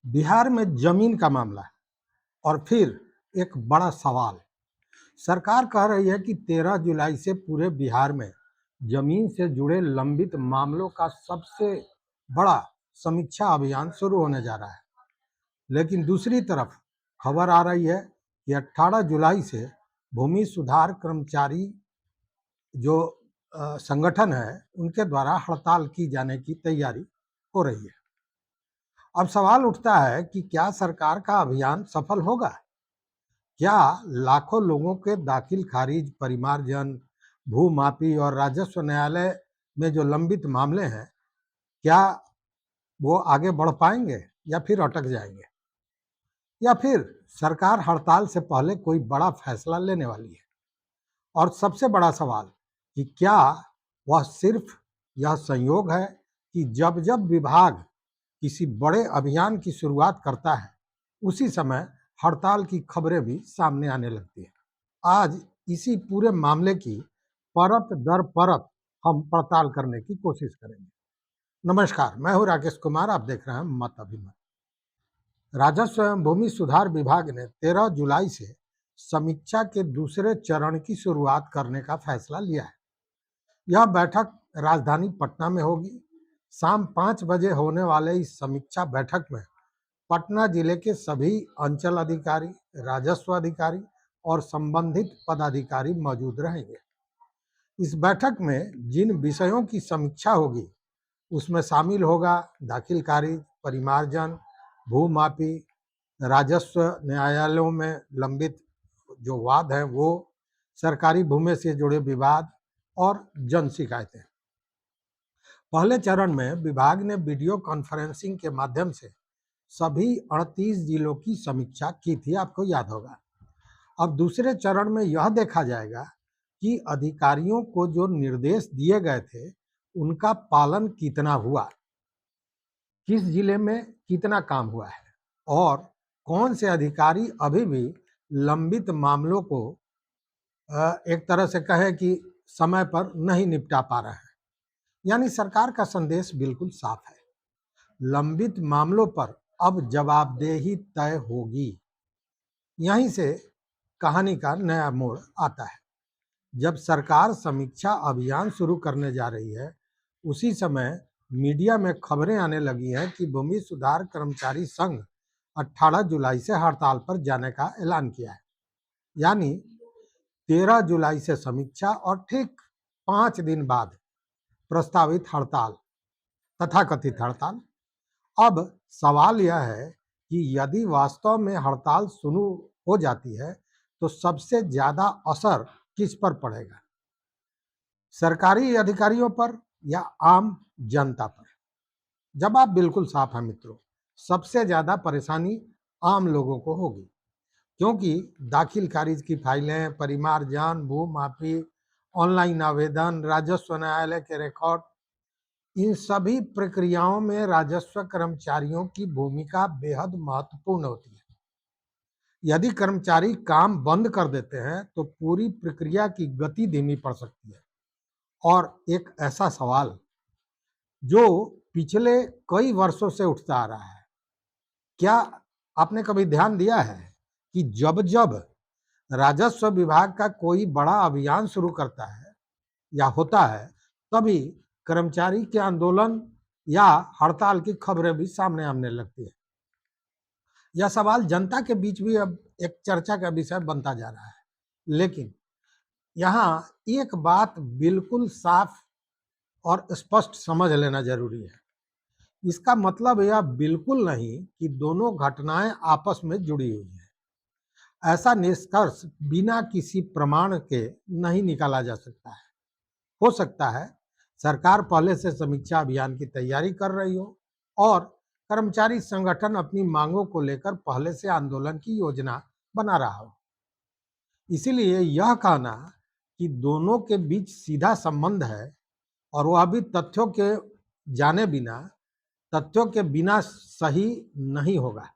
बिहार में जमीन का मामला है और फिर एक बड़ा सवाल। सरकार कह रही है कि 13 जुलाई से पूरे बिहार में जमीन से जुड़े लंबित मामलों का सबसे बड़ा समीक्षा अभियान शुरू होने जा रहा है। लेकिन दूसरी तरफ खबर आ रही है कि 18 जुलाई से भूमि सुधार कर्मचारी जो संगठन है उनके द्वारा हड़ताल की जाने की तैयारी हो रही है। अब सवाल उठता है कि क्या सरकार का अभियान सफल होगा? क्या लाखों लोगों के दाखिल खारिज, परिमार्जन, भूमाफी और राजस्व न्यायालय में जो लंबित मामले हैं, क्या वो आगे बढ़ पाएंगे या फिर अटक जाएंगे? या फिर सरकार हड़ताल से पहले कोई बड़ा फैसला लेने वाली है? और सबसे बड़ा सवाल कि क्या वह सिर्फ यह संयोग है कि जब जब विभाग किसी बड़े अभियान की शुरुआत करता है, उसी समय हड़ताल की खबरें भी सामने आने लगती हैं। आज इसी पूरे मामले की परत दर परत हम पड़ताल करने की कोशिश करेंगे। नमस्कार, मैं हूं राकेश कुमार, आप देख रहे हैं मत अभिमत। राजस्व एवं भूमि सुधार विभाग ने 13 जुलाई से समीक्षा के दूसरे चरण की शुरुआत करने का फैसला लिया है। यह बैठक राजधानी पटना में होगी। शाम 5 बजे होने वाले इस समीक्षा बैठक में पटना जिले के सभी अंचल अधिकारी, राजस्व अधिकारी और संबंधित पदाधिकारी मौजूद रहेंगे। इस बैठक में जिन विषयों की समीक्षा होगी उसमें शामिल होगा दाखिल खारिज, परिमार्जन, भूमाफी, राजस्व न्यायालयों में लंबित जो वाद हैं वो, सरकारी भूमि से जुड़े विवाद और जन शिकायतें। पहले चरण में विभाग ने वीडियो कॉन्फ्रेंसिंग के माध्यम से सभी 38 जिलों की समीक्षा की थी, आपको याद होगा। अब दूसरे चरण में यह देखा जाएगा कि अधिकारियों को जो निर्देश दिए गए थे उनका पालन कितना हुआ, किस जिले में कितना काम हुआ है और कौन से अधिकारी अभी भी लंबित मामलों को एक तरह से कहे कि समय पर नहीं निपटा पा रहे हैं। यानी सरकार का संदेश बिल्कुल साफ है, लंबित मामलों पर अब जवाबदेही तय होगी। यहीं से कहानी का नया मोड़ आता है। जब सरकार समीक्षा अभियान शुरू करने जा रही है, उसी समय मीडिया में खबरें आने लगी हैं कि भूमि सुधार कर्मचारी संघ 18 जुलाई से हड़ताल पर जाने का ऐलान किया है। यानी 13 जुलाई से समीक्षा और ठीक 5 दिन बाद प्रस्तावित हड़ताल, तथाकथित हड़ताल। अब सवाल यह है कि यदि वास्तव में हड़ताल शुरू हो जाती है तो सबसे ज्यादा असर किस पर पड़ेगा, सरकारी अधिकारियों पर या आम जनता पर? जवाब बिल्कुल साफ है मित्रों, सबसे ज्यादा परेशानी आम लोगों को होगी, क्योंकि दाखिल खारिज की फाइलें, परिमार्जन, भूमाफी, ऑनलाइन आवेदन, राजस्व न्यायालय के रिकॉर्ड, इन सभी प्रक्रियाओं में राजस्व कर्मचारियों की भूमिका बेहद महत्वपूर्ण होती है। यदि कर्मचारी काम बंद कर देते हैं तो पूरी प्रक्रिया की गति धीमी पड़ सकती है। और एक ऐसा सवाल जो पिछले कई वर्षों से उठता आ रहा है, क्या आपने कभी ध्यान दिया है कि जब जब राजस्व विभाग का कोई बड़ा अभियान शुरू करता है या होता है, तभी कर्मचारी के आंदोलन या हड़ताल की खबरें भी सामने आने लगती है। यह सवाल जनता के बीच भी अब एक चर्चा का विषय बनता जा रहा है। लेकिन यहाँ एक बात बिल्कुल साफ और स्पष्ट समझ लेना जरूरी है। इसका मतलब यह बिल्कुल नहीं कि दोनों घटनाएं आपस में जुड़ी हुई हैं। ऐसा निष्कर्ष बिना किसी प्रमाण के नहीं निकाला जा सकता है। हो सकता है सरकार पहले से समीक्षा अभियान की तैयारी कर रही हो और कर्मचारी संगठन अपनी मांगों को लेकर पहले से आंदोलन की योजना बना रहा हो। इसीलिए यह कहना कि दोनों के बीच सीधा संबंध है और वह भी तथ्यों के बिना सही नहीं होगा।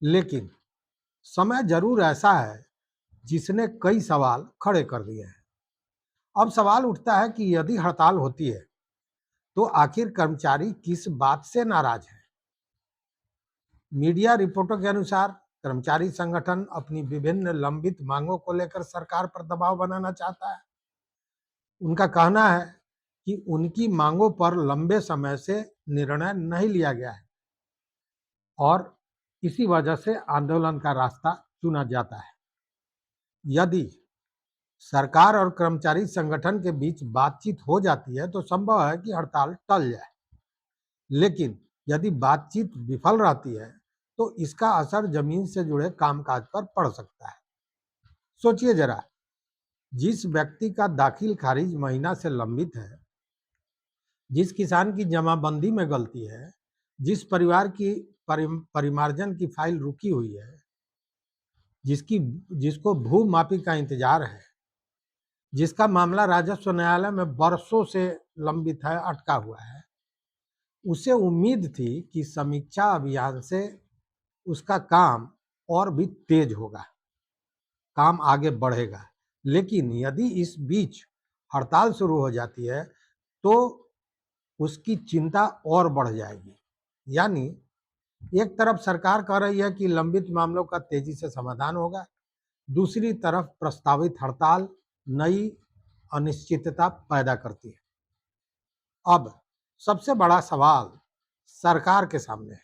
लेकिन समय जरूर ऐसा है जिसने कई सवाल खड़े कर दिए हैं। अब सवाल उठता है कि यदि हड़ताल होती है तो आखिर कर्मचारी किस बात से नाराज है? मीडिया रिपोर्टों के अनुसार कर्मचारी संगठन अपनी विभिन्न लंबित मांगों को लेकर सरकार पर दबाव बनाना चाहता है। उनका कहना है कि उनकी मांगों पर लंबे समय से निर्णय नहीं लिया गया है और इसी वजह से आंदोलन का रास्ता चुना जाता है। यदि सरकार और कर्मचारी संगठन के बीच बातचीत हो जाती है तो संभव है कि हड़ताल टल जाए, लेकिन यदि बातचीत विफल रहती है तो इसका असर जमीन से जुड़े कामकाज पर पड़ सकता है। सोचिए जरा, जिस व्यक्ति का दाखिल खारिज महीना से लंबित है, जिस किसान की जमाबंदी में गलती है, जिस परिवार की परिमार्जन की फाइल रुकी हुई है, जिसको भू माफी का इंतजार है, जिसका मामला राजस्व न्यायालय में बरसों से लंबित है, अटका हुआ है, उसे उम्मीद थी कि समीक्षा अभियान से उसका काम और भी तेज होगा, काम आगे बढ़ेगा। लेकिन यदि इस बीच हड़ताल शुरू हो जाती है तो उसकी चिंता और बढ़ जाएगी। यानी एक तरफ सरकार कह रही है कि लंबित मामलों का तेजी से समाधान होगा, दूसरी तरफ प्रस्तावित हड़ताल नई अनिश्चितता पैदा करती है। अब सबसे बड़ा सवाल सरकार के सामने है,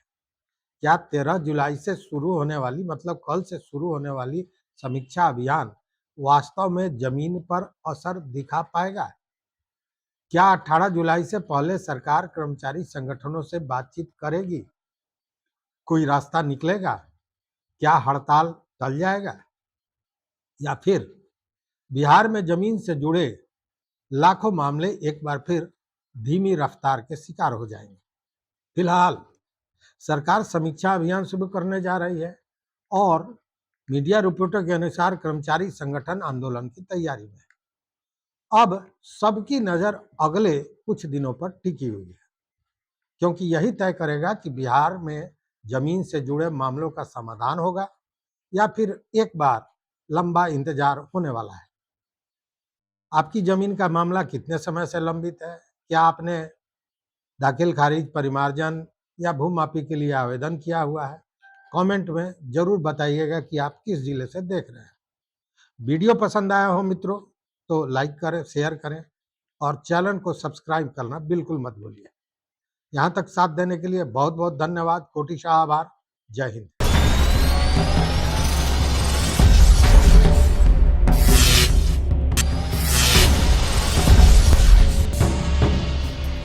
क्या 13 जुलाई से शुरू होने वाली, मतलब कल से शुरू होने वाली समीक्षा अभियान वास्तव में जमीन पर असर दिखा पाएगा? क्या 18 जुलाई से पहले सरकार कर्मचारी संगठनों से बातचीत करेगी? कोई रास्ता निकलेगा? क्या हड़ताल टल जाएगा? या फिर बिहार में जमीन से जुड़े लाखों मामले एक बार फिर धीमी रफ्तार के शिकार हो जाएंगे? फिलहाल सरकार समीक्षा अभियान शुरू करने जा रही है और मीडिया रिपोर्टों के अनुसार कर्मचारी संगठन आंदोलन की तैयारी में है। अब सबकी नजर अगले कुछ दिनों पर टिकी हुई है, क्योंकि यही तय करेगा कि बिहार में जमीन से जुड़े मामलों का समाधान होगा या फिर एक बार लंबा इंतजार होने वाला है। आपकी जमीन का मामला कितने समय से लंबित है? क्या आपने दाखिल खारिज, परिमार्जन या भूमाफी के लिए आवेदन किया हुआ है? कमेंट में जरूर बताइएगा कि आप किस जिले से देख रहे हैं। वीडियो पसंद आया हो मित्रों तो लाइक करें, शेयर करें और चैनल को सब्सक्राइब करना बिल्कुल मत भूलिए। यहाँ तक साथ देने के लिए बहुत बहुत धन्यवाद, कोटि शाह आभार। जय हिंद।